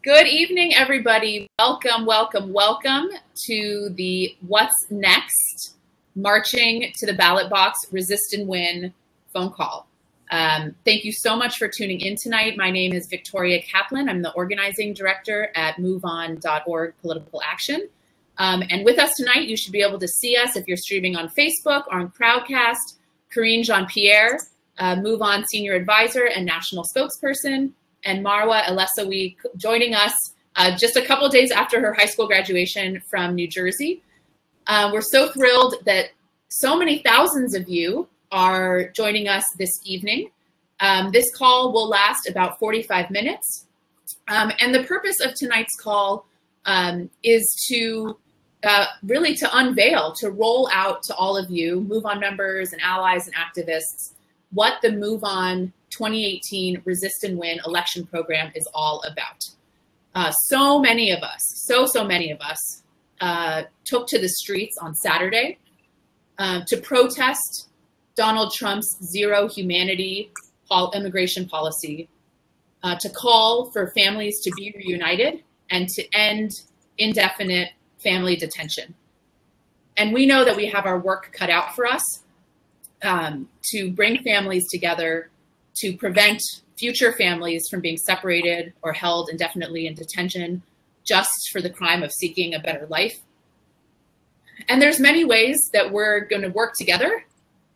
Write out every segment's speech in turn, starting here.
Good evening, everybody. Welcome, welcome, welcome to the What's Next Marching to the Ballot Box Resist and Win phone call. Thank you so much for tuning in tonight. My name is Victoria Kaplan. I'm the organizing director at moveon.org Political Action. And with us tonight, you should be able to see us if you're streaming on Facebook or on Crowdcast. Kareem Pierre, MoveOn Senior Advisor and National Spokesperson, and Marwa Elesawi joining us just a couple of days after her high school graduation from New Jersey. We're so thrilled that so many thousands of you are joining us this evening. This call will last about 45 minutes. And the purpose of tonight's call is to really to unveil, to roll out to all of you, MoveOn members and allies and activists, what the MoveOn 2018 Resist and Win election program is all about. So many of us, so many of us took to the streets on Saturday to protest Donald Trump's zero humanity immigration policy, to call for families to be reunited and to end indefinite family detention. And we know that we have our work cut out for us to bring families together, to prevent future families from being separated or held indefinitely in detention just for the crime of seeking a better life. And there's many ways that we're going to work together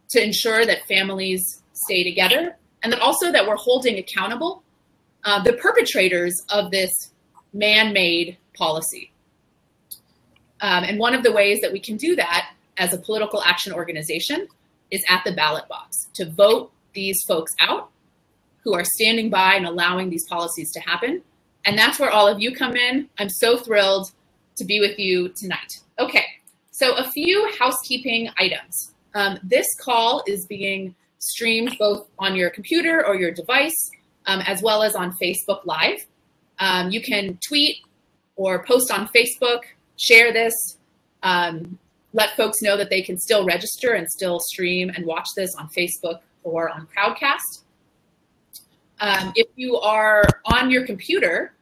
to ensure that families stay together, and that also that we're holding accountable the perpetrators of this man-made policy. And one of the ways that we can do that as a political action organization is at the ballot box, to vote these folks out who are standing by and allowing these policies to happen. And that's where all of you come in. I'm so thrilled to be with you tonight. Okay, so a few housekeeping items. This call is being streamed both on your computer or your device, as well as on Facebook Live. You can tweet or post on Facebook, share this, let folks know that they can still register and still stream and watch this on Facebook or on Crowdcast. If you are on your computer,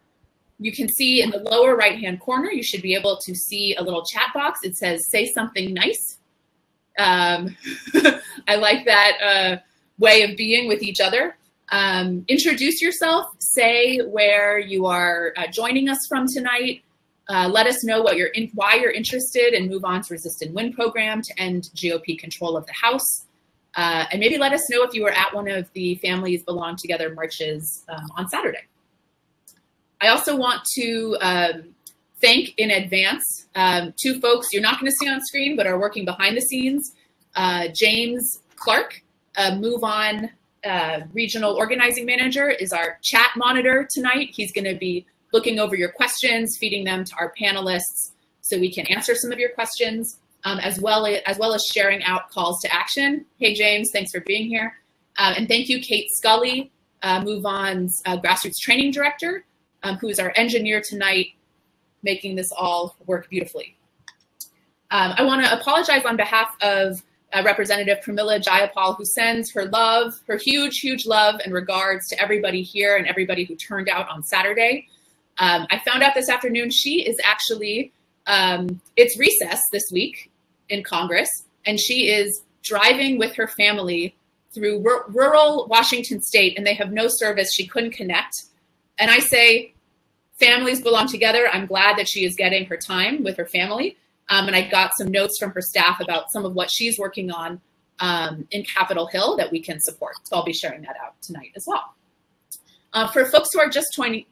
you can see in the lower right-hand corner, you should be able to see a little chat box. It says, say something nice. I like that way of being with each other. Introduce yourself, say where you are joining us from tonight. Let us know why you're interested in MoveOn's Resist and Win program to end GOP control of the House. And maybe let us know if you were at one of the Families Belong Together marches on Saturday. I also want to thank in advance two folks you're not going to see on screen but are working behind the scenes. James Clark, MoveOn Regional Organizing Manager, is our chat monitor tonight. He's going to be looking over your questions, feeding them to our panelists so we can answer some of your questions, as well as sharing out calls to action. Hey, James, thanks for being here. And thank you, Kate Scully, MoveOn's Grassroots Training Director, who is our engineer tonight, making this all work beautifully. I want to apologize on behalf of Representative Pramila Jayapal, who sends her love, her huge, huge love and regards to everybody here and everybody who turned out on Saturday. I found out this afternoon she is actually, it's recess this week in Congress, and she is driving with her family through rural Washington state, and they have no service. She couldn't connect. And I say, families belong together. I'm glad that she is getting her time with her family. And I got some notes from her staff about some of what she's working on in Capitol Hill that we can support. So I'll be sharing that out tonight as well. For folks who are just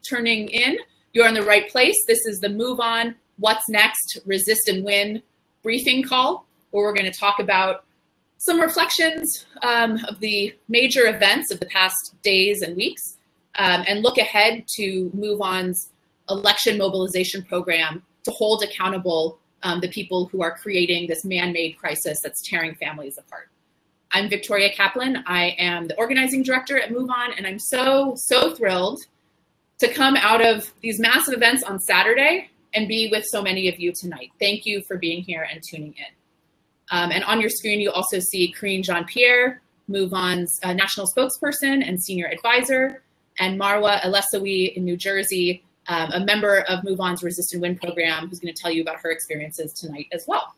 turning in, you're in the right place. This is the MoveOn What's Next Resist and Win briefing call, where we're going to talk about some reflections of the major events of the past days and weeks, and look ahead to MoveOn's election mobilization program to hold accountable the people who are creating this man-made crisis that's tearing families apart. I'm Victoria Kaplan. I am the organizing director at MoveOn, and I'm so thrilled to come out of these massive events on Saturday and be with so many of you tonight. Thank you for being here and tuning in. And on your screen, you also see Kareem Pierre, MoveOn's national spokesperson and senior advisor, and Marwa Elesawi in New Jersey, a member of Move On's Resist and Win program, who's going to tell you about her experiences tonight as well.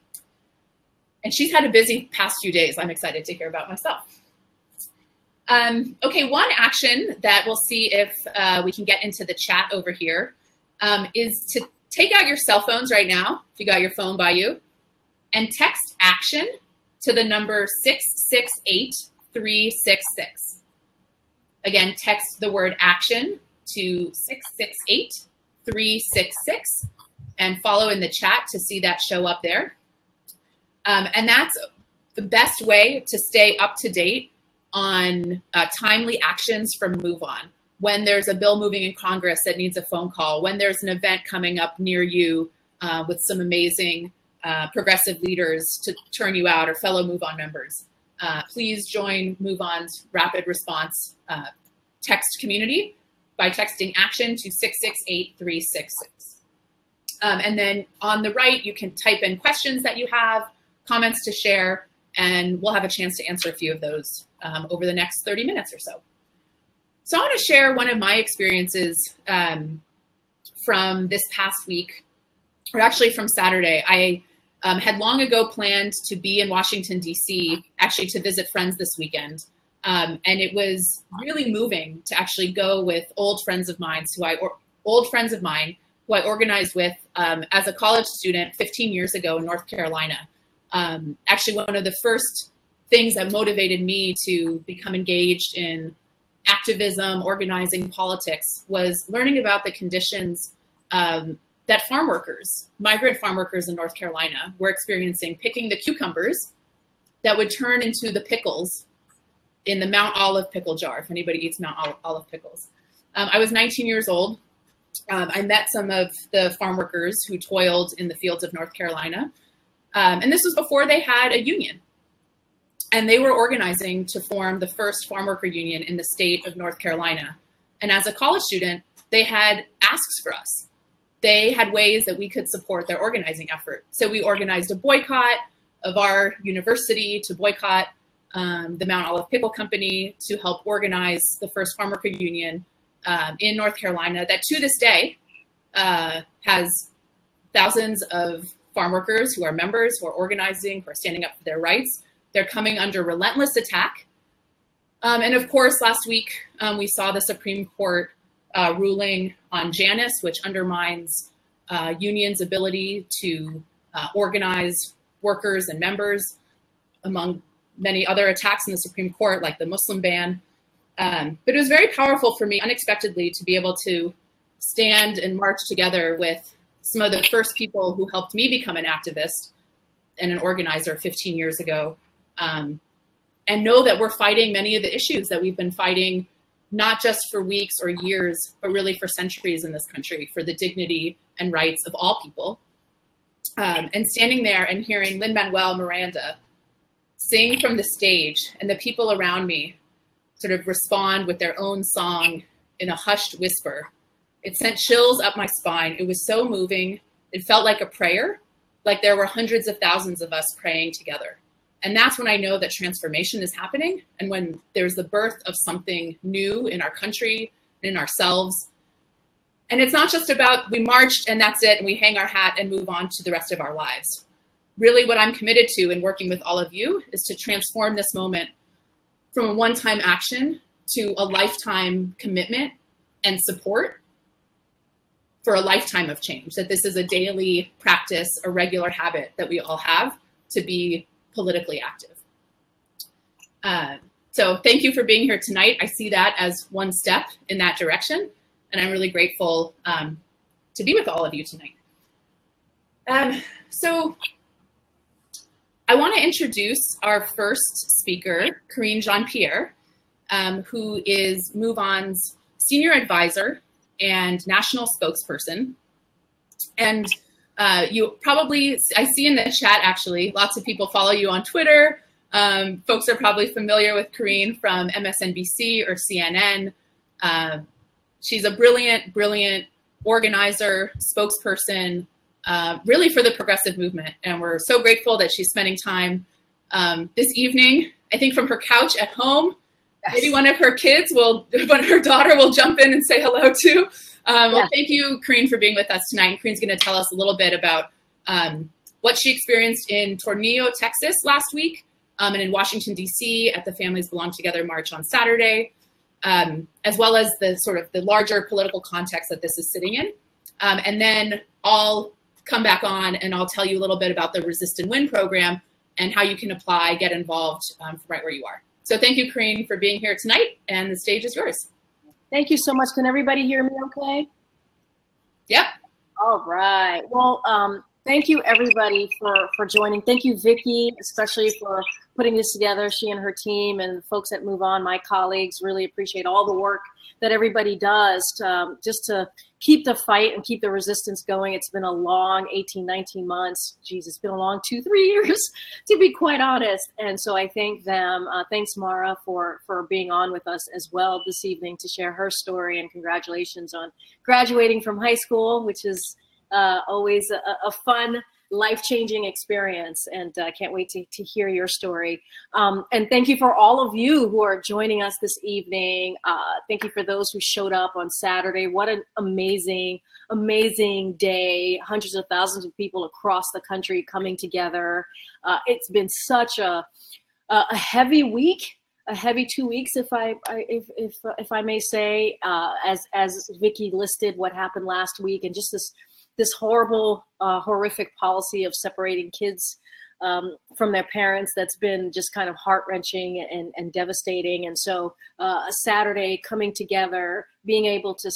And she's had a busy past few days. I'm excited to hear about myself. Okay, one action that we'll see if we can get into the chat over here is to take out your cell phones right now, if you got your phone by you, and text action to the number 668366. Again, text the word action to 668366 and follow in the chat to see that show up there. And that's the best way to stay up to date on timely actions from Move On. When there's a bill moving in Congress that needs a phone call, when there's an event coming up near you with some amazing progressive leaders to turn you out or fellow Move On members, please join Move On's rapid response text community by texting action to 668366. And then on the right, you can type in questions that you have, comments to share, and we'll have a chance to answer a few of those over the next 30 minutes or so. So I want to share one of my experiences from this past week, or actually from Saturday. I had long ago planned to be in Washington, D.C., actually to visit friends this weekend. And it was really moving to actually go with old friends of mine who I organized with as a college student 15 years ago in North Carolina. Actually, one of the first things that motivated me to become engaged in activism, organizing, politics, was learning about the conditions that farm workers, migrant farm workers in North Carolina, were experiencing picking the cucumbers that would turn into the pickles in the Mount Olive pickle jar, if anybody eats Mount Olive pickles. I was 19 years old. I met some of the farm workers who toiled in the fields of North Carolina. And this was before they had a union. And they were organizing to form the first farm worker union in the state of North Carolina. And as a college student, they had asks for us. They had ways that we could support their organizing effort. So we organized a boycott of our university to boycott the Mount Olive Pickle Company, to help organize the first farm worker union in North Carolina that to this day has thousands of farm workers who are members, who are organizing, who are standing up for their rights. They're coming under relentless attack. And of course, last week, we saw the Supreme Court ruling on Janus, which undermines unions' ability to organize workers and members, among many other attacks in the Supreme Court, like the Muslim ban. But it was very powerful for me, unexpectedly, to be able to stand and march together with some of the first people who helped me become an activist and an organizer 15 years ago, and know that we're fighting many of the issues that we've been fighting, not just for weeks or years, but really for centuries in this country, for the dignity and rights of all people. And standing there and hearing Lin-Manuel Miranda sing from the stage, and the people around me sort of respond with their own song in a hushed whisper, it sent chills up my spine. It was so moving. It felt like a prayer, like there were hundreds of thousands of us praying together. And that's when I know that transformation is happening, and when there's the birth of something new in our country, in ourselves. And it's not just about we marched and that's it, and we hang our hat and move on to the rest of our lives. Really what I'm committed to in working with all of you is to transform this moment from a one-time action to a lifetime commitment and support for a lifetime of change, that this is a daily practice, a regular habit that we all have to be politically active. So thank you for being here tonight. I see that as one step in that direction, and I'm really grateful to be with all of you tonight. So I want to introduce our first speaker, Kareem Pierre, who is Move On's senior advisor and national spokesperson. And you probably, I see in the chat actually, lots of people follow you on Twitter. Folks are probably familiar with Kareem from MSNBC or CNN. She's a brilliant, brilliant organizer, spokesperson, really for the progressive movement. And we're so grateful that she's spending time this evening, I think from her couch at home. Yes. Maybe one of her kids will, her daughter will jump in and say hello to. Well, thank you, Kareem, for being with us tonight. Kareem's going to tell us a little bit about what she experienced in Tornillo, Texas last week, and in Washington, D.C. at the Families Belong Together March on Saturday, as well as the sort of the larger political context that this is sitting in. And then I'll come back on and I'll tell you a little bit about the Resist and Win program and how you can apply, get involved right where you are. So thank you, Kareem, for being here tonight, and the stage is yours. Thank you so much. Can everybody hear me okay? Yep. All right. Well, thank you, everybody, for joining. Thank you, Vicki, especially for putting this together, she and her team and the folks at Move On, my colleagues. Really appreciate all the work that everybody does just to keep the fight and keep the resistance going. It's been a long 18, 19 months. Geez, it's been a long 2-3 years, to be quite honest. And so I thank them. Thanks, Mara, for being on with us as well this evening to share her story. And congratulations on graduating from high school, which is always a fun, life-changing experience, and I can't wait to hear your story. And thank you for all of you who are joining us this evening. Thank you for those who showed up on Saturday. What an amazing, amazing day. Hundreds of thousands of people across the country coming together. It's been such a heavy week. A heavy 2 weeks, if I may say, as Vicki listed what happened last week, and just this horrible, horrific policy of separating kids from their parents that's been just kind of heart-wrenching and devastating. And so a Saturday coming together, being able to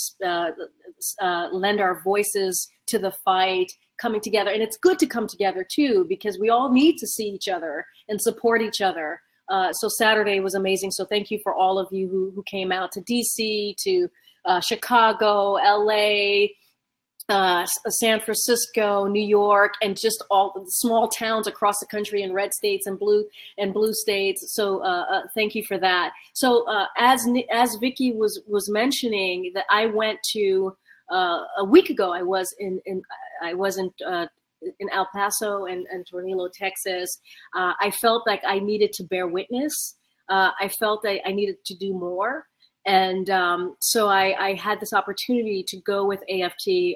lend our voices to the fight, coming together. And it's good to come together too, because we all need to see each other and support each other. So Saturday was amazing. So thank you for all of you who came out to DC, to Chicago, LA, San Francisco, New York, and just all the small towns across the country in red states and blue states. So thank you for that. So as Vicki was mentioning, that I went to a week ago. I was in El Paso and Tornillo, Texas. I felt like I needed to bear witness. I felt that I needed to do more. And so I had this opportunity to go with AFT,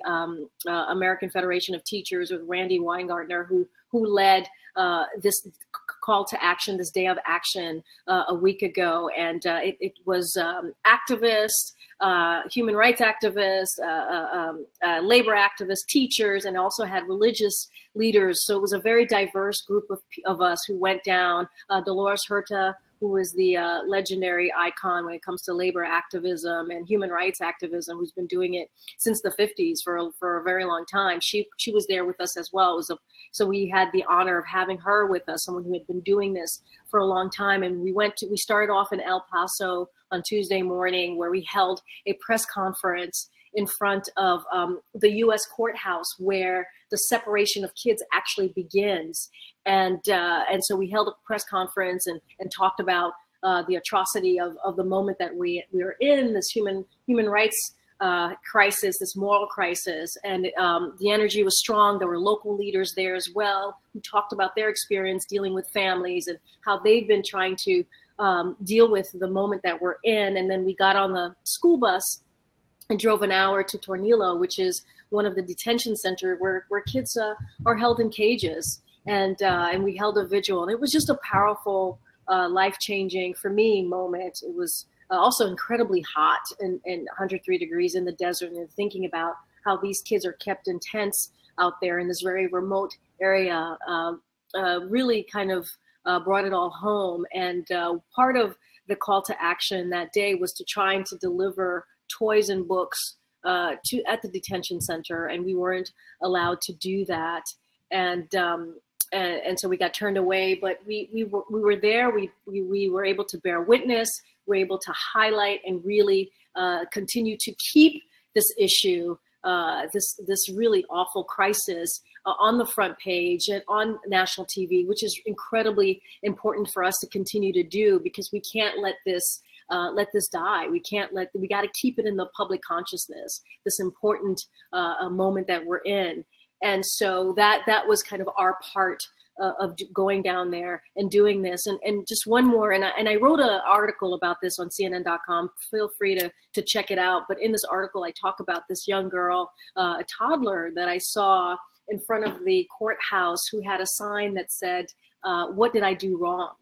American Federation of Teachers, with Randy Weingartner, who led this call to action, this day of action a week ago. And it was activists, human rights activists, labor activists, teachers, and also had religious leaders. So it was a very diverse group of us who went down. Dolores Huerta, who is the legendary icon when it comes to labor activism and human rights activism, who's been doing it since the 50s for a very long time. She was there with us as well. So we had the honor of having her with us, someone who had been doing this for a long time. And we started off in El Paso on Tuesday morning, where we held a press conference in front of the U.S. courthouse, where the separation of kids actually begins. And so we held a press conference and talked about the atrocity of the moment that we are in, this human rights crisis, this moral crisis. And the energy was strong. There were local leaders there as well who talked about their experience dealing with families and how they've been trying to deal with the moment that we're in. And then we got on the school bus and drove an hour to Tornillo, which is one of the detention centers where kids are held in cages. And we held a vigil. And it was just a powerful, life-changing, for me, moment. It was also incredibly hot and 103 degrees in the desert, and thinking about how these kids are kept in tents out there in this very remote area really kind of brought it all home. And part of the call to action that day was to trying to deliver toys and books at the detention center, and we weren't allowed to do that. And so we got turned away, but we were there. We were able to bear witness. We were able to highlight and really continue to keep this issue, this really awful crisis on the front page and on national TV, which is incredibly important for us to continue to do, because we can't let this die. We got to keep it in the public consciousness, this important moment that we're in. And so that was kind of our part going down there and doing this. And just one more, and I wrote an article about this on CNN.com. Feel free to check it out. But in this article, I talk about this young girl, a toddler that I saw in front of the courthouse who had a sign that said, "What did I do wrong?"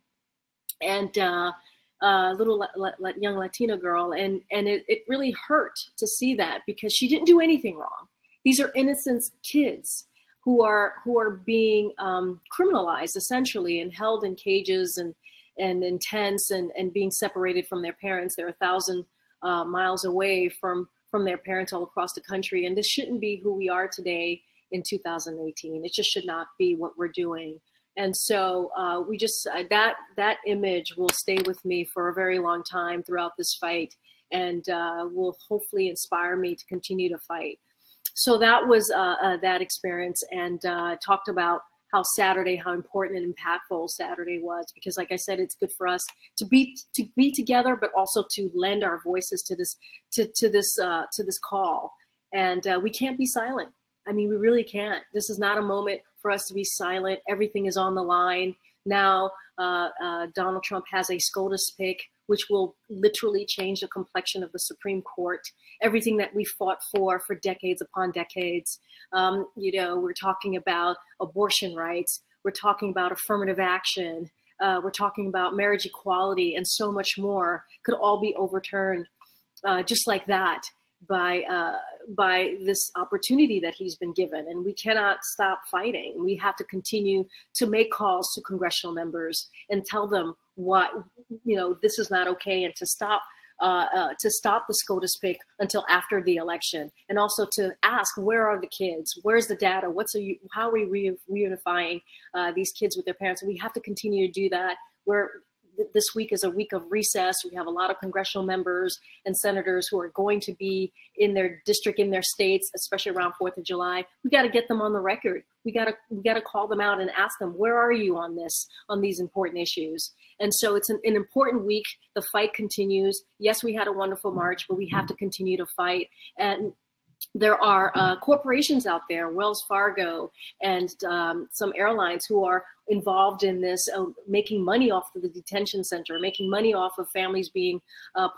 And little young Latina girl, and it really hurt to see that, because she didn't do anything wrong. These are innocent kids who are being criminalized essentially and held in cages and in tents and being separated from their parents. They're 1,000 miles away from their parents all across the country, and this shouldn't be who we are today in 2018. It just should not be what we're doing. And so we just, that image will stay with me for a very long time throughout this fight, and will hopefully inspire me to continue to fight. So that was that experience, and talked about how important and impactful Saturday was, because like I said, it's good for us to be together, but also to lend our voices to this call. And we can't be silent. I mean, we really can't. This is not a moment for us to be silent. Everything is on the line. Now, Donald Trump has a SCOTUS pick, which will literally change the complexion of the Supreme Court. Everything that we fought for decades upon decades. We're talking about abortion rights. We're talking about affirmative action. We're talking about marriage equality, and so much more could all be overturned just like that by this opportunity that he's been given. And we cannot stop fighting. We have to continue to make calls to congressional members and tell them what, this is not okay, and to stop the SCOTUS pick until after the election, and also to ask, where are the kids? Where's the data? How are we reunifying these kids with their parents? And we have to continue to do that. This week is a week of recess. We have a lot of congressional members and senators who are going to be in their district, in their states, especially around 4th of July. We got to get them on the record. We got to call them out and ask them, where are you on these important issues? And so it's an important week. The fight continues. Yes, we had a wonderful march, but we have to continue to fight. And there are corporations out there, Wells Fargo and some airlines, who are involved in this, making money off of the detention center, making money off of families being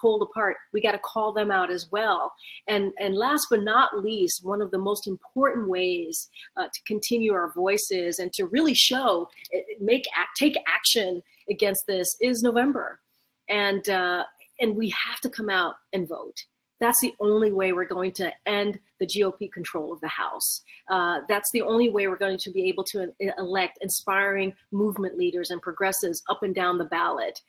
pulled apart. We got to call them out as well. And last but not least, one of the most important ways to continue our voices and to really take action against this is November. And we have to come out and vote. That's the only way we're going to end the GOP control of the House. That's the only way we're going to be able to elect inspiring movement leaders and progressives up and down the ballot.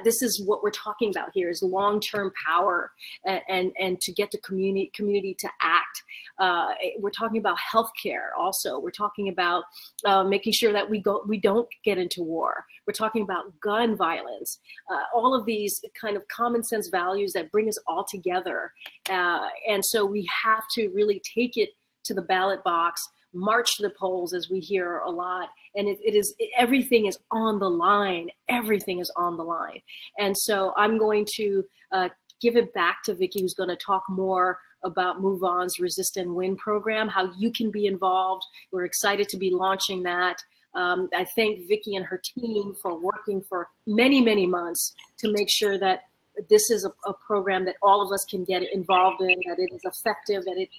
This is what we're talking about here, is long-term power and to get the community to act. We're talking about healthcare also. We're talking about making sure that we don't get into war. We're talking about gun violence. All of these kind of common sense values that bring us all together. And so we have to really take it to the ballot box, march to the polls, as we hear a lot. And everything is on the line. Everything is on the line. And so I'm going to give it back to Vicki, who's going to talk more about Move On's Resist and Win program, how you can be involved. We're excited to be launching that. I thank Vicki and her team for working for many, many months to make sure that this is a program that all of us can get involved in, that it is effective, that it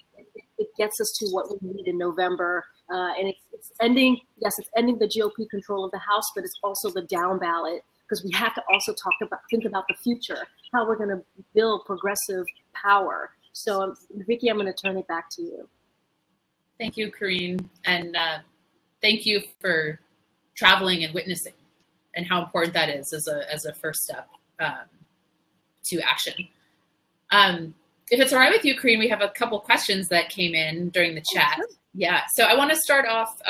gets us to what we need in November. And it's ending the GOP control of the House, but it's also the down ballot, because we have to also think about the future, how we're going to build progressive power. So Vicki, I'm going to turn it back to you. Thank you, Kareem. And thank you for traveling and witnessing, and how important that is as a first step to action. If it's all right with you, Kareem, we have a couple questions that came in during the chat. Sure. Yeah, so I want to start off,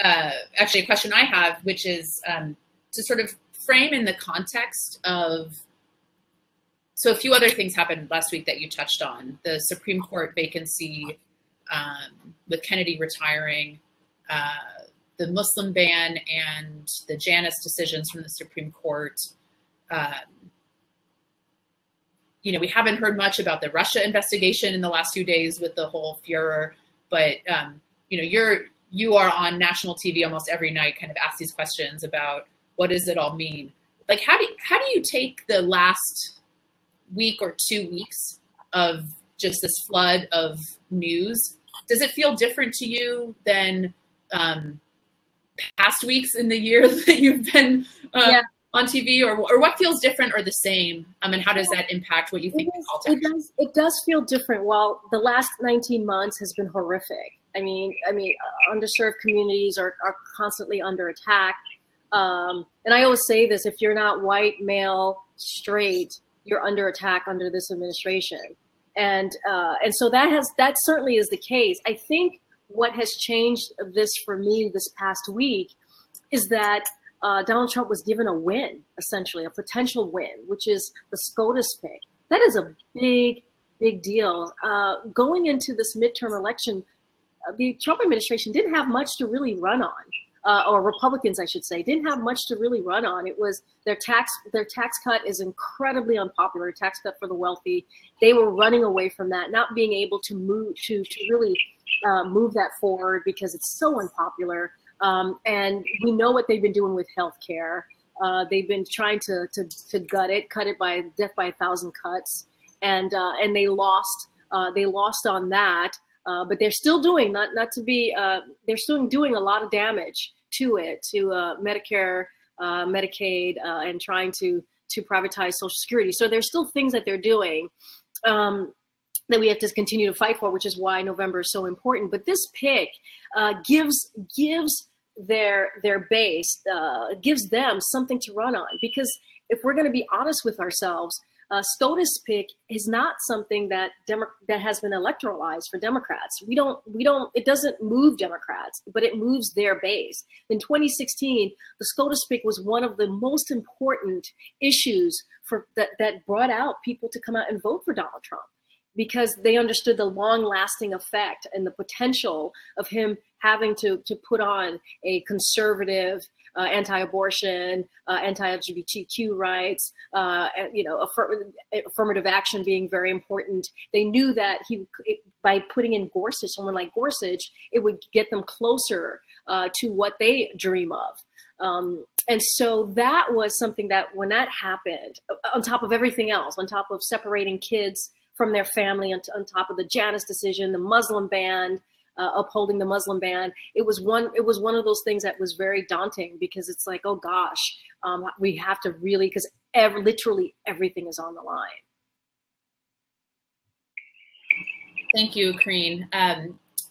actually a question I have, which is to sort of frame in the context of, so a few other things happened last week that you touched on, the Supreme Court vacancy with Kennedy retiring, the Muslim ban and the Janus decisions from the Supreme Court. We haven't heard much about the Russia investigation in the last few days with the whole furor, but you're you are on national TV almost every night, kind of ask these questions about what does it all mean? Like, how do you take the last week or 2 weeks of just this flood of news? Does it feel different to you than past weeks in the year that you've been on TV, or what feels different or the same? And how does that impact what you think the call to action? It does feel different. Well, the last 19 months has been horrific. I mean, underserved communities are constantly under attack. And I always say this: if you're not white, male, straight, you're under attack under this administration. And so that certainly is the case. I think what has changed this for me this past week is that Donald Trump was given a win, essentially a potential win, which is the SCOTUS pick. That is a big, big deal. Going into this midterm election, the Trump administration didn't have much to really run on, or Republicans, I should say, didn't have much to really run on. It was their tax cut is incredibly unpopular, tax cut for the wealthy. They were running away from that, not being able to move to really move that forward because it's so unpopular. And we know what they've been doing with healthcare. They've been trying to cut it by death by 1,000 cuts, and they lost on that. But they're still doing they're still doing a lot of damage to Medicare, Medicaid, and trying to privatize Social Security. So there's still things that they're doing that we have to continue to fight for, which is why November is so important. But this pick gives their base, gives them something to run on. Because if we're going to be honest with ourselves, SCOTUS pick is not something that has been electoralized for Democrats. It doesn't move Democrats, but it moves their base. In 2016, the SCOTUS pick was one of the most important issues that brought out people to come out and vote for Donald Trump, because they understood the long-lasting effect and the potential of him having to put on a conservative, anti-abortion, anti-LGBTQ rights, affirmative action being very important. They knew that by putting in someone like Gorsuch, it would get them closer to what they dream of. And so that was something that when that happened, on top of everything else, on top of separating kids from their family, on top of the Janus decision, the Muslim ban, upholding the Muslim ban, it was one of those things that was very daunting, because it's like, oh gosh, we have to really, because literally everything is on the line. Thank you, Kareem.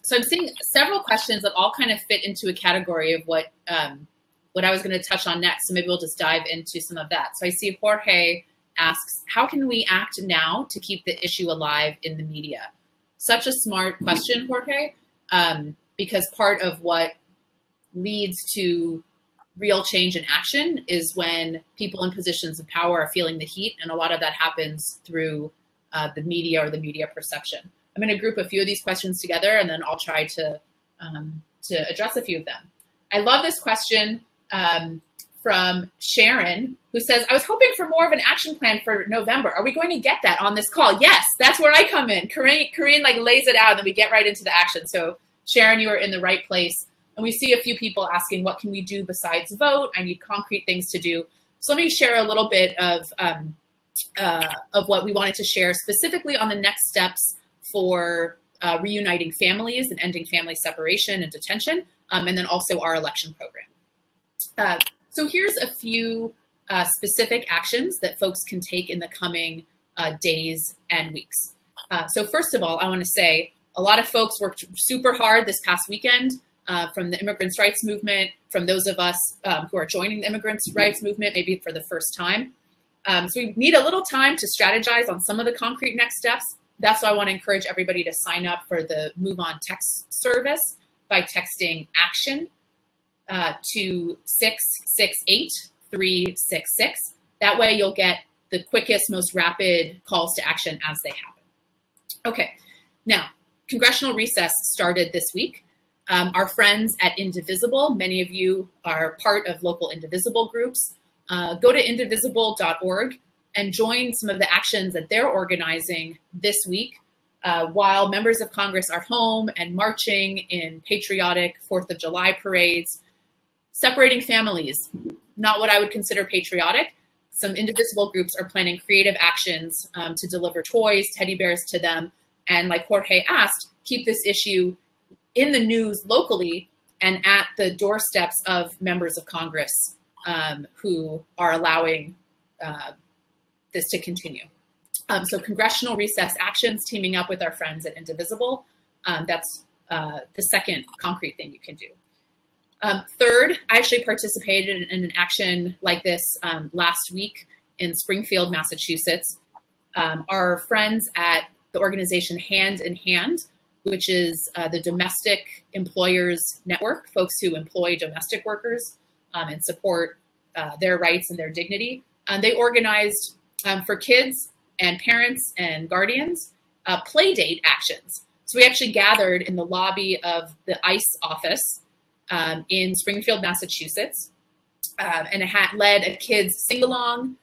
So I'm seeing several questions that all kind of fit into a category of what I was going to touch on next. So maybe we'll just dive into some of that. So I see Jorge asks, how can we act now to keep the issue alive in the media? Such a smart question, Jorge, because part of what leads to real change and action is when people in positions of power are feeling the heat, and a lot of that happens through the media or the media perception. I'm going to group a few of these questions together, and then I'll try to address a few of them. I love this question from Sharon, who says, I was hoping for more of an action plan for November. Are we going to get that on this call? Yes, that's where I come in. Kareem like lays it out, and then we get right into the action. So Sharon, you are in the right place. And we see a few people asking, what can we do besides vote? I need concrete things to do. So let me share a little bit of what we wanted to share specifically on the next steps for reuniting families and ending family separation and detention, and then also our election program. So here's a few specific actions that folks can take in the coming days and weeks. So first of all, I want to say a lot of folks worked super hard this past weekend, from the immigrants' rights movement, from those of us who are joining the immigrants' rights movement, maybe for the first time. So we need a little time to strategize on some of the concrete next steps. That's why I want to encourage everybody to sign up for the Move On text service by texting ACTION to 668-366. That way you'll get the quickest, most rapid calls to action as they happen. Okay, now, congressional recess started this week. Our friends at Indivisible, many of you are part of local Indivisible groups. Go to indivisible.org and join some of the actions that they're organizing this week while members of Congress are home and marching in patriotic 4th of July parades, separating families, not what I would consider patriotic. Some indivisible groups are planning creative actions to deliver toys, teddy bears to them, and like Jorge asked, keep this issue in the news locally and at the doorsteps of members of Congress who are allowing this to continue. So congressional recess actions, teaming up with our friends at Indivisible, that's the second concrete thing you can do. Third, I actually participated in an action like this last week in Springfield, Massachusetts. Our friends at the organization Hand in Hand, which is the domestic employers network, folks who employ domestic workers and support their rights and their dignity. They organized for kids and parents and guardians play date actions. So we actually gathered in the lobby of the ICE office in Springfield, Massachusetts, and it had led a kids sing-along.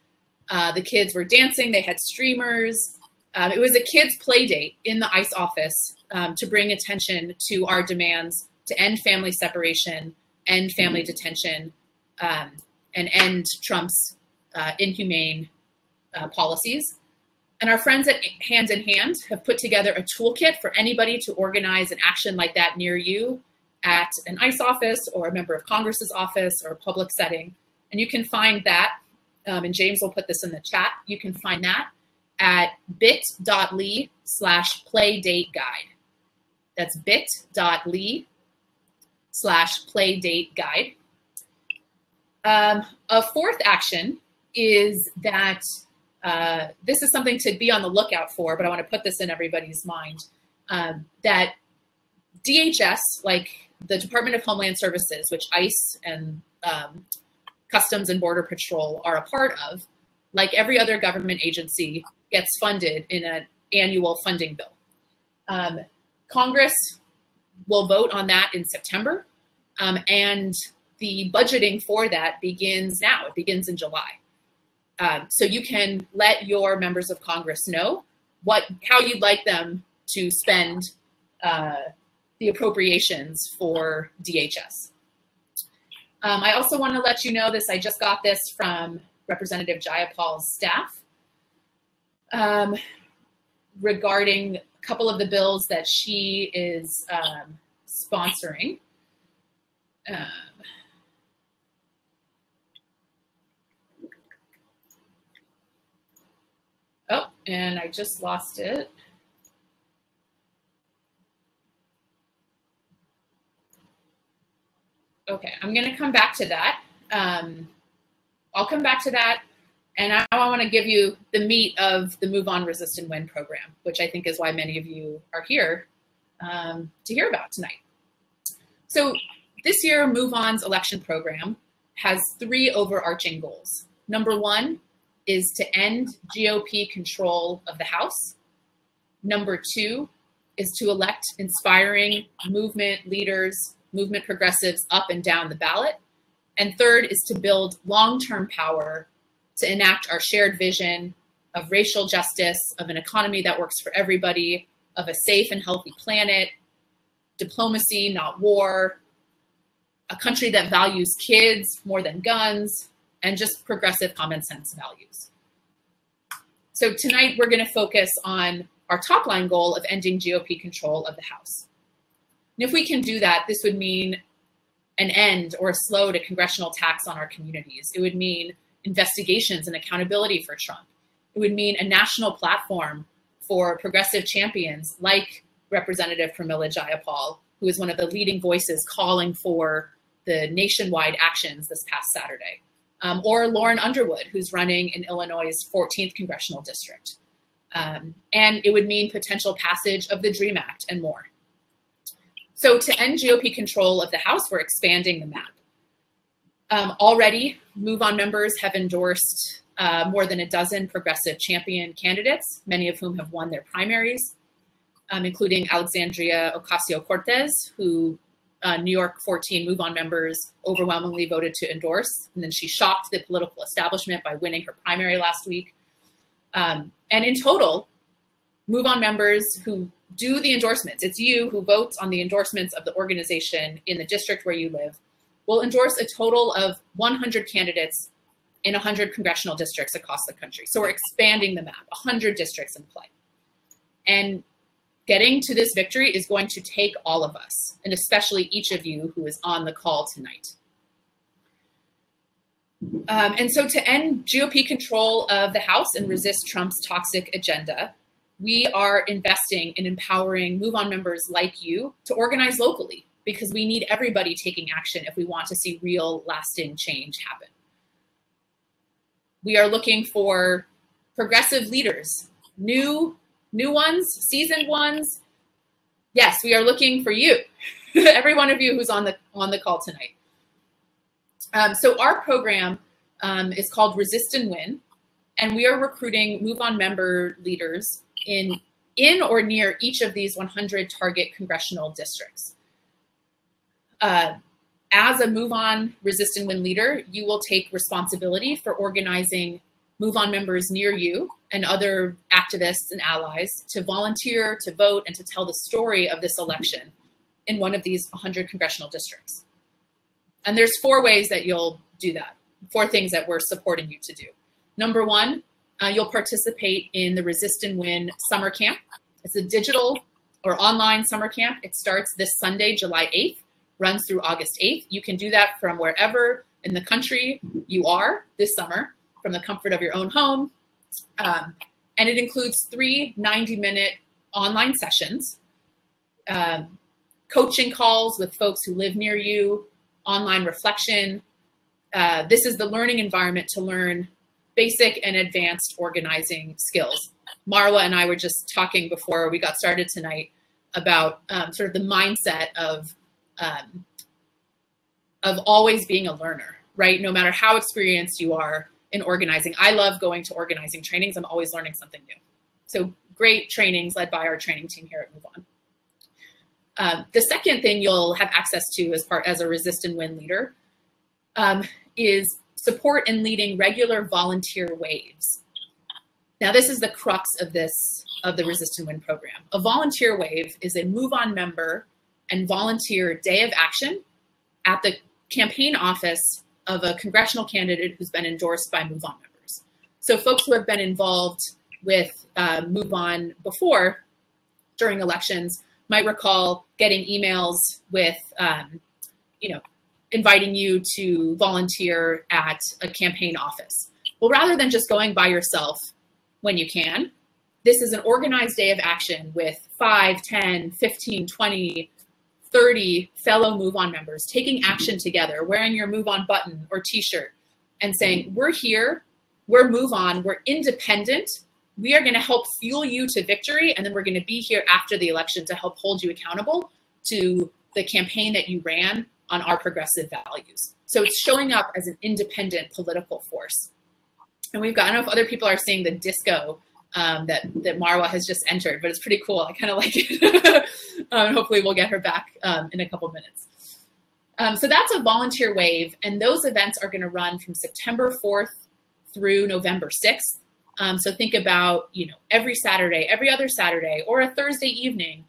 The kids were dancing, they had streamers. It was a kids play date in the ICE office to bring attention to our demands to end family separation, end family detention, and end Trump's inhumane policies. And our friends at Hand in Hand have put together a toolkit for anybody to organize an action like that near you at an ICE office or a member of Congress's office or a public setting. And you can find that, and James will put this in the chat, you can find that at bit.ly/playdateguide. That's bit.ly/playdateguide. A fourth action is that this is something to be on the lookout for, but I want to put this in everybody's mind, that DHS, like the Department of Homeland Services, which ICE and Customs and Border Patrol are a part of, like every other government agency, gets funded in an annual funding bill. Congress will vote on that in September, and the budgeting for that begins now. It begins in July. So you can let your members of Congress know how you'd like them to spend the appropriations for DHS. I also want to let you know this, I just got this from Representative Jayapal's staff regarding a couple of the bills that she is sponsoring. Oh, and I just lost it. Okay, I'm going to come back to that. I'll come back to that. And now I want to give you the meat of the Move On, Resist, and Win program, which I think is why many of you are here to hear about tonight. So this year, Move On's election program has three overarching goals. Number one is to end GOP control of the House. Number two is to elect inspiring movement leaders, movement progressives up and down the ballot. And third is to build long-term power to enact our shared vision of racial justice, of an economy that works for everybody, of a safe and healthy planet, diplomacy, not war, a country that values kids more than guns, and just progressive common sense values. So tonight we're going to focus on our top line goal of ending GOP control of the House. And if we can do that, this would mean an end or a slow to congressional attacks on our communities. It would mean investigations and accountability for Trump. It would mean a national platform for progressive champions like Representative Pramila Jayapal, who is one of the leading voices calling for the nationwide actions this past Saturday. Or Lauren Underwood, who's running in Illinois' 14th congressional district. And it would mean potential passage of the DREAM Act and more. So to end GOP control of the House, we're expanding the map. Already, Move On members have endorsed more than a dozen progressive champion candidates, many of whom have won their primaries, including Alexandria Ocasio-Cortez, who New York 14 Move On members overwhelmingly voted to endorse. And then she shocked the political establishment by winning her primary last week. And in total, Move On members who do the endorsements. It's you who votes on the endorsements of the organization in the district where you live. Will endorse a total of 100 candidates in 100 congressional districts across the country. So we're expanding the map, 100 districts in play. And getting to this victory is going to take all of us, and especially each of you who is on the call tonight. And so to end GOP control of the House and resist Trump's toxic agenda, we are investing in empowering Move On members like you to organize locally, because we need everybody taking action if we want to see real lasting change happen. We are looking for progressive leaders, new ones, seasoned ones. Yes, we are looking for you, every one of you who's on the call tonight. So our program is called Resist and Win, and we are recruiting Move On member leaders in or near each of these 100 target congressional districts. As a Move On Resist and Win leader, you will take responsibility for organizing Move On members near you and other activists and allies to volunteer, to vote, and to tell the story of this election in one of these 100 congressional districts. And there's 4 ways that you'll do that, 4 things that we're supporting you to do. Number 1, you'll participate in the Resist and Win summer camp. It's a digital or online summer camp. It starts this Sunday, July 8th, runs through August 8th. You can do that from wherever in the country you are this summer, from the comfort of your own home. And it includes 3 90-minute online sessions, coaching calls with folks who live near you, online reflection. This is the learning environment to learn basic and advanced organizing skills. Marwa and I were just talking before we got started tonight about sort of the mindset of always being a learner, right? No matter how experienced you are in organizing. I love going to organizing trainings. I'm always learning something new. So great trainings led by our training team here at Move On. The second thing you'll have access to as a Resist and Win leader is support in leading regular volunteer waves. Now, this is the crux of the Resist and Win program. A volunteer wave is a Move On member and volunteer day of action at the campaign office of a congressional candidate who's been endorsed by Move On members. So folks who have been involved with Move On before during elections might recall getting emails with, inviting you to volunteer at a campaign office. Well, rather than just going by yourself when you can, this is an organized day of action with 5, 10, 15, 20, 30 fellow Move On members taking action together, wearing your Move On button or t-shirt and saying, we're here, we're Move On, we're independent, we are gonna help fuel you to victory, and then we're gonna be here after the election to help hold you accountable to the campaign that you ran on our progressive values. So it's showing up as an independent political force. And we've got, I don't know if other people are seeing the disco that Marwa has just entered, but it's pretty cool. I kind of like it. Hopefully we'll get her back in a couple minutes. So that's a volunteer wave, and those events are going to run from September 4th through November 6th. So think about, every Saturday, every other Saturday, or a Thursday evening,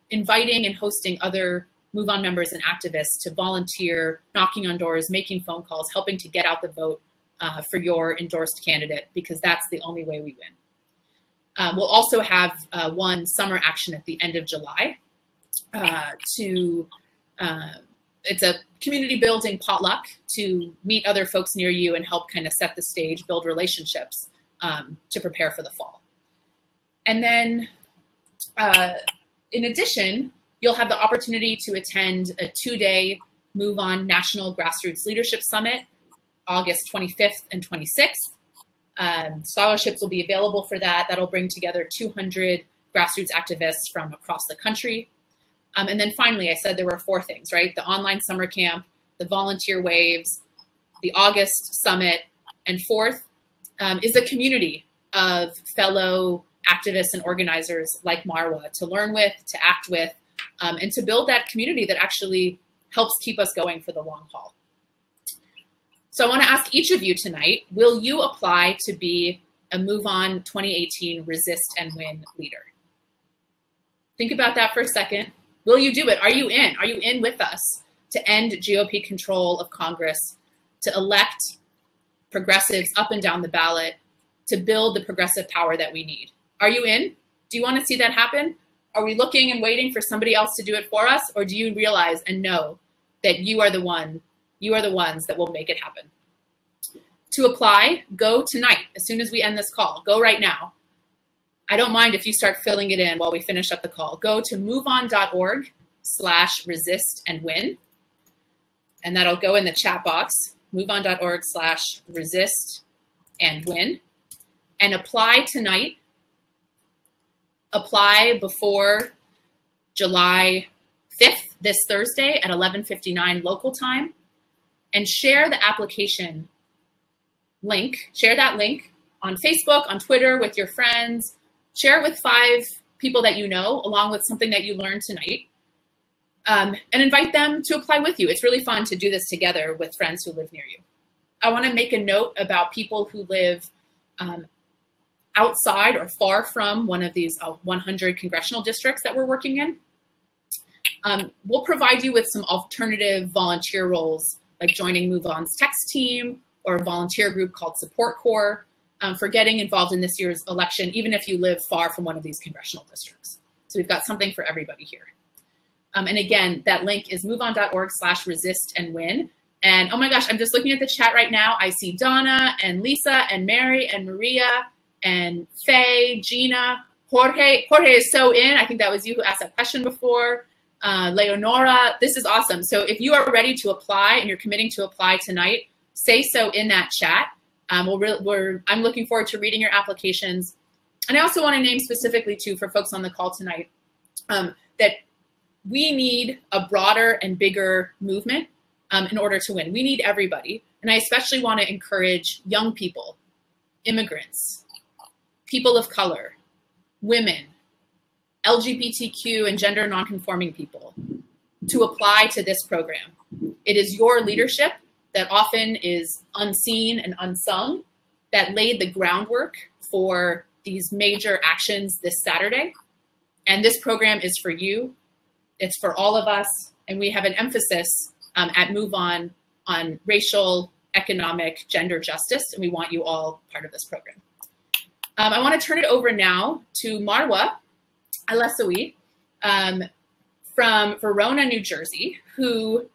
inviting and hosting other Move On members and activists to volunteer, knocking on doors, making phone calls, helping to get out the vote for your endorsed candidate, because that's the only way we win. We'll also have one summer action at the end of July it's a community building potluck to meet other folks near you and help kind of set the stage, build relationships to prepare for the fall. And then in addition, you'll have the opportunity to attend a 2-day Move On National Grassroots Leadership Summit, August 25th and 26th. Scholarships will be available for that. That'll bring together 200 grassroots activists from across the country. And then finally, I said there were 4 things, right? The online summer camp, the volunteer waves, the August summit, and 4th is a community of fellow activists and organizers like Marwa to learn with, to act with, and to build that community that actually helps keep us going for the long haul. So I want to ask each of you tonight, will you apply to be a Move On 2018 Resist and Win leader. Think about that for a second. Will you do it? Are you in? Are you in with us to end GOP control of Congress, to elect progressives up and down the ballot, to build the progressive power that we need? Are you in? Do you want to see that happen? Are we looking and waiting for somebody else to do it for us? Or do you realize and know that you are the ones that will make it happen? To apply, go tonight, as soon as we end this call. Go right now. I don't mind if you start filling it in while we finish up the call. Go to moveon.org/resist-and-win. And that'll go in the chat box, moveon.org/resist-and-win. And apply tonight. Apply before July 5th, this Thursday at 11:59 local time. And share the application link. Share that link on Facebook, on Twitter, with your friends. Share it with 5 people that you know, along with something that you learned tonight. And invite them to apply with you. It's really fun to do this together with friends who live near you. I want to make a note about people who live outside or far from one of these 100 congressional districts that we're working in. We'll provide you with some alternative volunteer roles, like joining Move On's text team or a volunteer group called Support Corps, for getting involved in this year's election, even if you live far from one of these congressional districts. So we've got something for everybody here. And again, that link is moveon.org/resist-and-win. And oh my gosh, I'm just looking at the chat right now. I see Donna and Lisa and Mary and Maria and Faye, Gina, Jorge. Jorge is so in. I think that was you who asked that question before. Leonora, this is awesome. So if you are ready to apply and you're committing to apply tonight, say so in that chat. I'm looking forward to reading your applications. And I also want to name specifically, too, for folks on the call tonight, that we need a broader and bigger movement in order to win. We need everybody. And I especially want to encourage young people, immigrants, people of color, women, LGBTQ and gender nonconforming people to apply to this program. It is your leadership that often is unseen and unsung that laid the groundwork for these major actions this Saturday. And this program is for you. It's for all of us. And we have an emphasis at Move On racial, economic, gender justice. And we want you all part of this program. I want to turn it over now to Marwa Alasawi from Verona, New Jersey, who,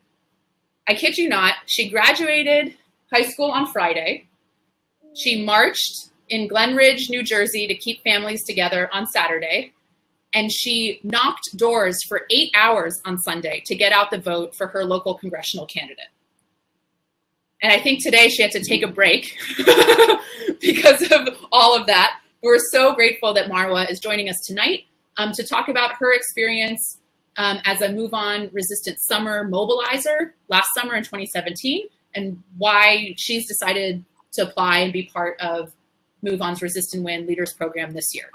I kid you not, she graduated high school on Friday. She marched in Glen Ridge, New Jersey to keep families together on Saturday. And she knocked doors for 8 hours on Sunday to get out the vote for her local congressional candidate. And I think today she had to take a break because of all of that. We're so grateful that Marwa is joining us tonight to talk about her experience as a Move On Resistant Summer mobilizer last summer in 2017 and why she's decided to apply and be part of Move On's Resist and Win Leaders Program this year.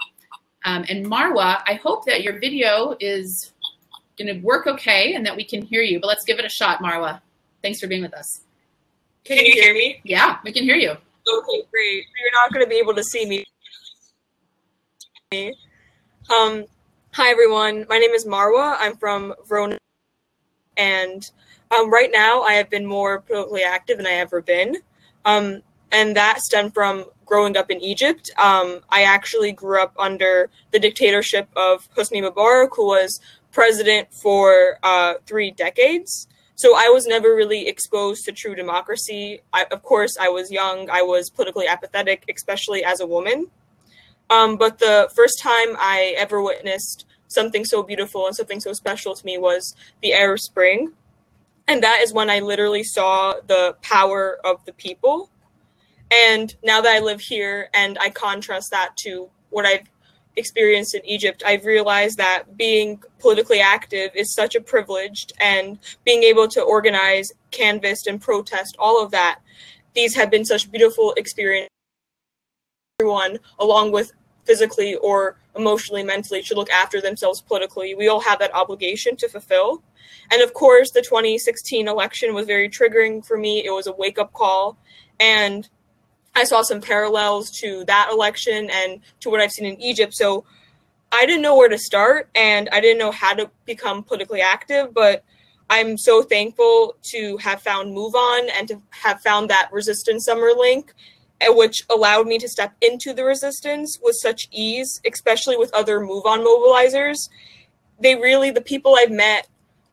And Marwa, I hope that your video is going to work okay and that we can hear you, but let's give it a shot, Marwa. Thanks for being with us. Can you hear me? Yeah, we can hear you. Okay, great. You're not going to be able to see me. Hi, everyone. My name is Marwa. I'm from Verona. And right now, I have been more politically active than I ever been. And that stemmed from growing up in Egypt. I actually grew up under the dictatorship of Hosni Mubarak, who was president for 3 decades. So I was never really exposed to true democracy. Of course, I was young. I was politically apathetic, especially as a woman. But the first time I ever witnessed something so beautiful and something so special to me was the Arab Spring. And that is when I literally saw the power of the people. And now that I live here and I contrast that to what I've experienced in Egypt, I've realized that being politically active is such a privilege, and being able to organize, canvass, and protest, all of that, these have been such beautiful experiences. Everyone, along with physically or emotionally, mentally, should look after themselves politically. We all have that obligation to fulfill. And of course, the 2016 election was very triggering for me. It was a wake-up call. And I saw some parallels to that election and to what I've seen in Egypt. So I didn't know where to start, and I didn't know how to become politically active, but I'm so thankful to have found Move On and to have found that Resistance Summer link, which allowed me to step into the resistance with such ease, especially with other Move On mobilizers. The people I've met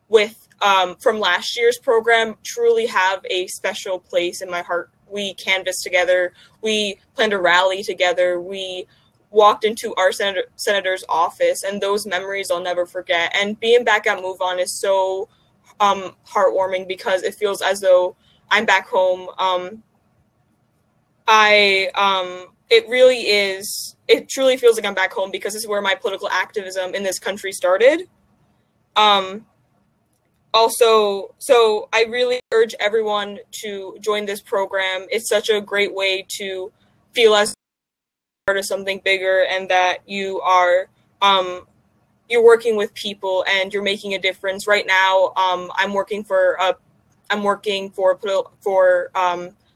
with from last year's program truly have a special place in my heart. We canvassed together, we planned a rally together, we walked into our senator's office, and those memories I'll never forget. And being back at Move On is so heartwarming because it feels as though I'm back home. It truly feels like I'm back home because this is where my political activism in this country started. Also, so I really urge everyone to join this program. It's such a great way to feel as part of something bigger, and that you are you're working with people and you're making a difference. Right now, I'm working for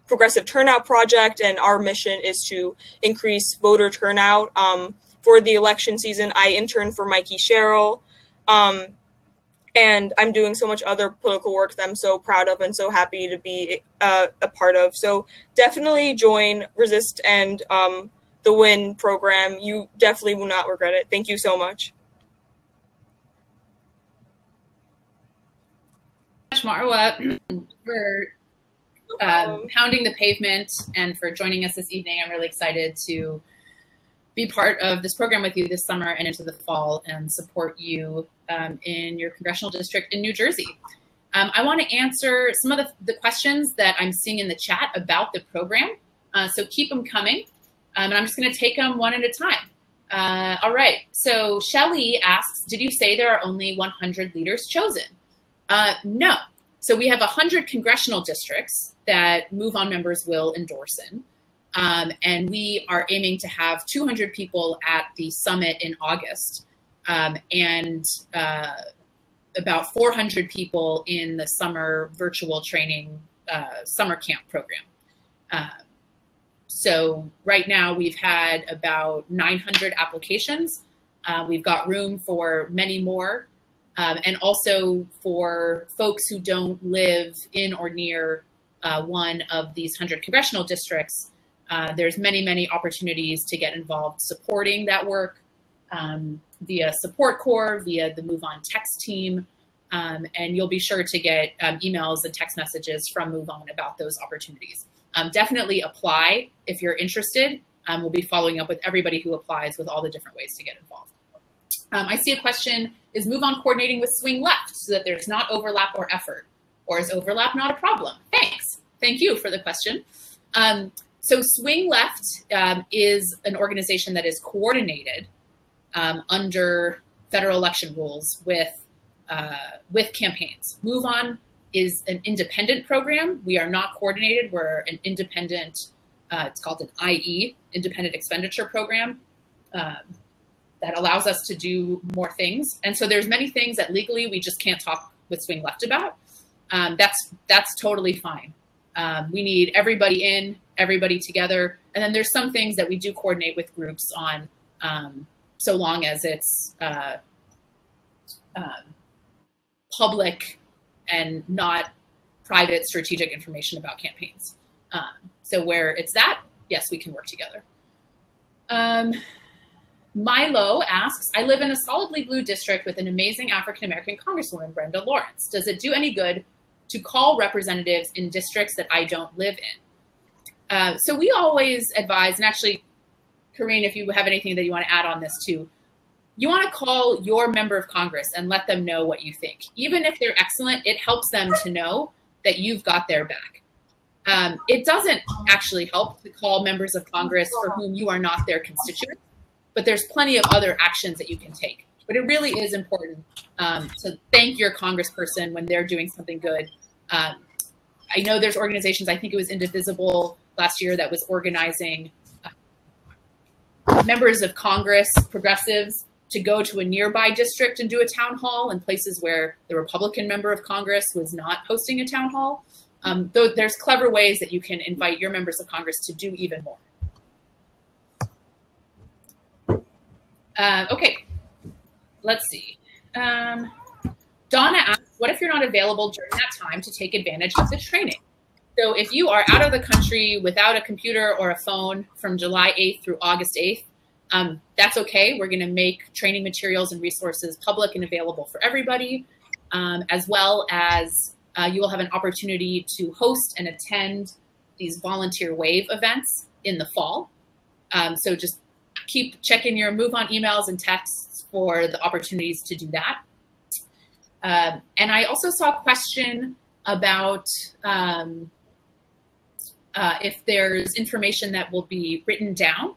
Progressive Turnout Project, and our mission is to increase voter turnout. For the election season, I interned for Mikey Sherrill, and I'm doing so much other political work that I'm so proud of and so happy to be a part of. So definitely join Resist and the WIN program. You definitely will not regret it. Thank you so much. Marwa, for pounding the pavement and for joining us this evening. I'm really excited to be part of this program with you this summer and into the fall and support you in your congressional district in New Jersey. I want to answer some of the questions that I'm seeing in the chat about the program, so keep them coming, and I'm just going to take them one at a time. All right, so Shelly asks, did you say there are only 100 leaders chosen? No. So we have 100 congressional districts that Move On members will endorse in. And we are aiming to have 200 people at the summit in August, and about 400 people in the summer virtual training summer camp program. So right now we've had about 900 applications. We've got room for many more. And also for folks who don't live in or near one of these 100 congressional districts, there's many opportunities to get involved supporting that work via Support Corps, via the Move On text team, and you'll be sure to get emails and text messages from Move On about those opportunities. Definitely apply if you're interested. We'll be following up with everybody who applies with all the different ways to get involved. I see a question, is Move On coordinating with Swing Left so that there's not overlap or effort? Or is overlap not a problem? Thanks. Thank you for the question. So Swing Left is an organization that is coordinated under federal election rules with campaigns. Move On is an independent program. We are not coordinated. We're an independent, it's called an IE, Independent Expenditure Program. That allows us to do more things. And so there's many things that legally we just can't talk with Swing Left about. That's totally fine. We need everybody in, everybody together. And then there's some things that we do coordinate with groups on, so long as it's public and not private strategic information about campaigns. So where it's that, yes, we can work together. Milo asks, I live in a solidly blue district with an amazing African-American Congresswoman, Brenda Lawrence. Does it do any good to call representatives in districts that I don't live in? So we always advise, and actually, Kareem, if you have anything that you want to add on this too, you want to call your member of Congress and let them know what you think. Even if they're excellent, it helps them to know that you've got their back. It doesn't actually help to call members of Congress for whom you are not their constituent. But there's plenty of other actions that you can take. But it really is important to thank your congressperson when they're doing something good. I know there's organizations, I think it was Indivisible last year, that was organizing members of Congress, progressives, to go to a nearby district and do a town hall in places where the Republican member of Congress was not hosting a town hall. though there's clever ways that you can invite your members of Congress to do even more. Okay, let's see. Donna asks, what if you're not available during that time to take advantage of the training? So if you are out of the country without a computer or a phone from July 8th through August 8th, that's okay. We're going to make training materials and resources public and available for everybody, as well as you will have an opportunity to host and attend these volunteer wave events in the fall. So just keep checking your Move On emails and texts for the opportunities to do that. And I also saw a question about if there's information that will be written down,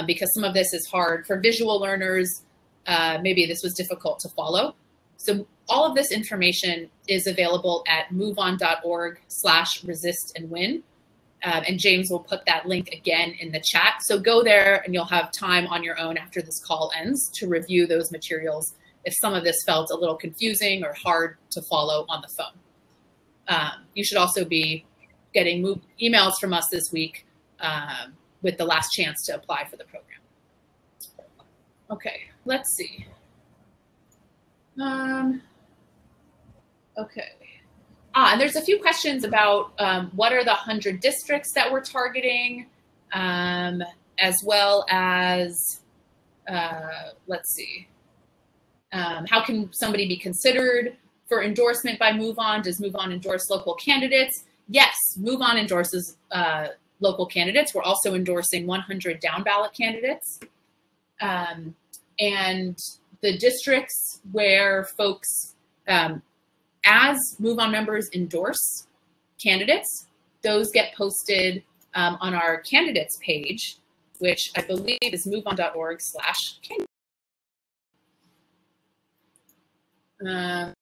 because some of this is hard for visual learners. Maybe this was difficult to follow. So all of this information is available at moveon.org/resistandwin. And James will put that link again in the chat. So go there and you'll have time on your own after this call ends to review those materials if some of this felt a little confusing or hard to follow on the phone. You should also be getting emails from us this week with the last chance to apply for the program. Okay, let's see. Okay. And there's a few questions about what are the 100 districts that we're targeting, as well as, let's see, how can somebody be considered for endorsement by Move On? Does Move On endorse local candidates? Yes, Move On endorses local candidates. We're also endorsing 100 down ballot candidates. And the districts where folks, as Move On members endorse candidates, those get posted on our candidates page, which I believe is moveon.org/candidates.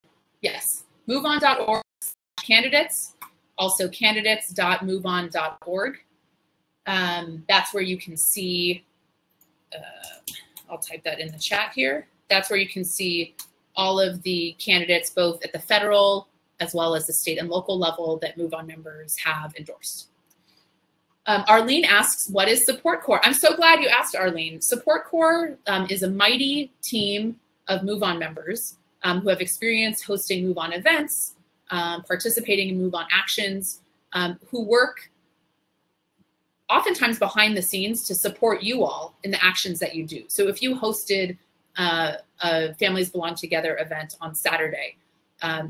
Yes, moveon.org/candidates, also candidates.moveon.org. That's where you can see, I'll type that in the chat here. That's where you can see all of the candidates, both at the federal as well as the state and local level that Move On members have endorsed. Arlene asks, what is Support Corps? I'm so glad you asked, Arlene. Support Corps is a mighty team of Move On members who have experience hosting Move On events, participating in Move On actions, who work oftentimes behind the scenes to support you all in the actions that you do. So if you hosted a Families Belong Together event on Saturday,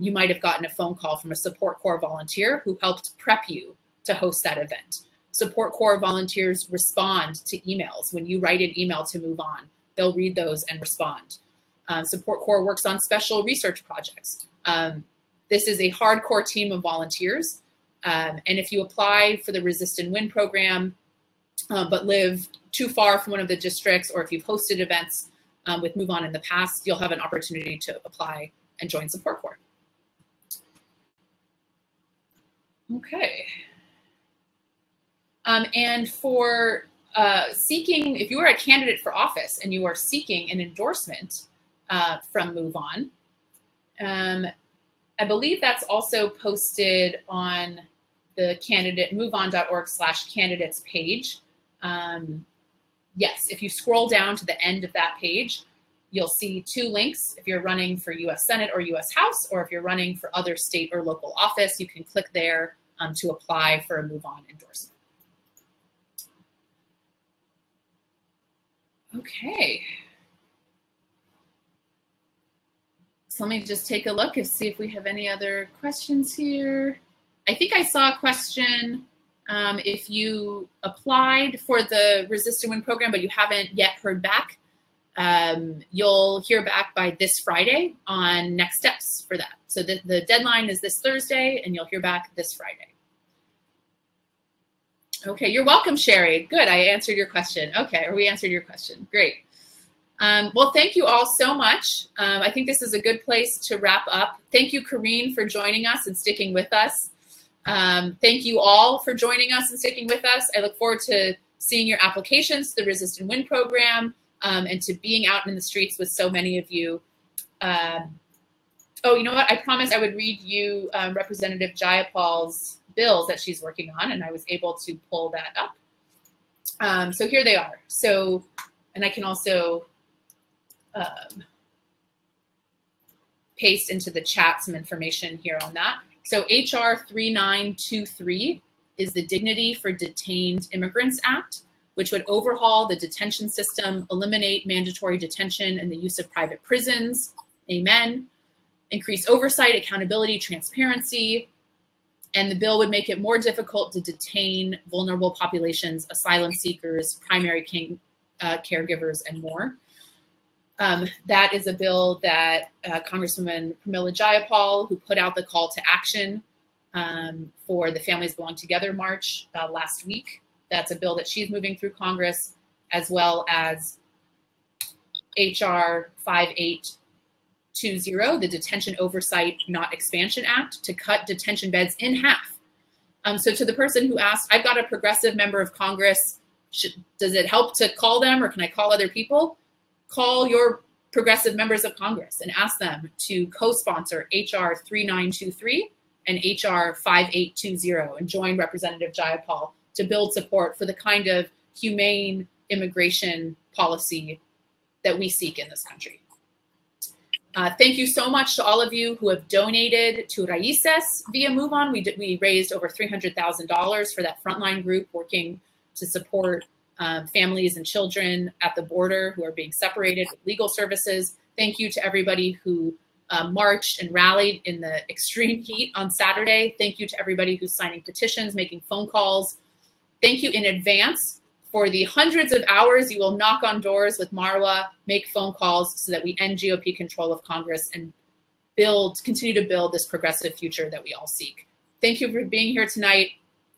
you might have gotten a phone call from a Support Corps volunteer who helped prep you to host that event. Support Corps volunteers respond to emails. When you write an email to Move On, they'll read those and respond. Support Corps works on special research projects. This is a hardcore team of volunteers. And if you apply for the Resist and Win program, but live too far from one of the districts, or if you've hosted events with Move On in the past, you'll have an opportunity to apply and join Support Corps. Okay. And for seeking, if you are a candidate for office and you are seeking an endorsement from Move On, I believe that's also posted on the candidate moveon.org/candidates page. Yes, if you scroll down to the end of that page, you'll see two links. If you're running for U.S. Senate or U.S. House, or if you're running for other state or local office, you can click there to apply for a Move On endorsement. Okay. So let me just take a look and see if we have any other questions here. I think I saw a question if you applied for the Resist and Win program, but you haven't yet heard back. You'll hear back by this Friday on next steps for that. So the deadline is this Thursday, and you'll hear back this Friday. Okay, you're welcome, Sherry. Good, I answered your question. Okay, or we answered your question. Great. Well, thank you all so much. I think this is a good place to wrap up. Thank you, Kareem, for joining us and sticking with us. Thank you all for joining us and sticking with us. I look forward to seeing your applications to the Resist and Win program and to being out in the streets with so many of you. Oh, you know what? I promised I would read you Representative Jayapal's bills that she's working on, and I was able to pull that up. So here they are. So, and I can also paste into the chat some information here on that. So HR 3923 is the Dignity for Detained Immigrants Act, which would overhaul the detention system, eliminate mandatory detention and the use of private prisons. Amen. Increase oversight, accountability, transparency, and the bill would make it more difficult to detain vulnerable populations, asylum seekers, primary caregivers, and more. That is a bill that Congresswoman Pramila Jayapal, who put out the call to action for the Families Belong Together March last week. That's a bill that she's moving through Congress, as well as HR 5820, the Detention Oversight Not Expansion Act, to cut detention beds in half. So to the person who asked, I've got a progressive member of Congress. Does it help to call them, or can I call other people? Call your progressive members of Congress and ask them to co-sponsor HR 3923 and HR 5820 and join Representative Jayapal to build support for the kind of humane immigration policy that we seek in this country. Thank you so much to all of you who have donated to Raices via Move On. We raised over $300,000 for that frontline group working to support families and children at the border who are being separated with legal services. Thank you to everybody who marched and rallied in the extreme heat on Saturday. Thank you to everybody who's signing petitions, making phone calls. Thank you in advance for the hundreds of hours you will knock on doors with Marwa, make phone calls so that we end GOP control of Congress and continue to build this progressive future that we all seek. Thank you for being here tonight.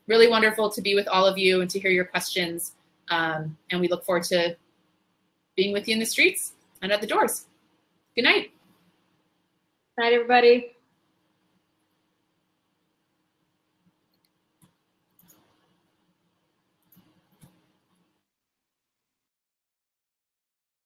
Really wonderful to be with all of you and to hear your questions. And we look forward to being with you in the streets and at the doors. Good night. Night, everybody.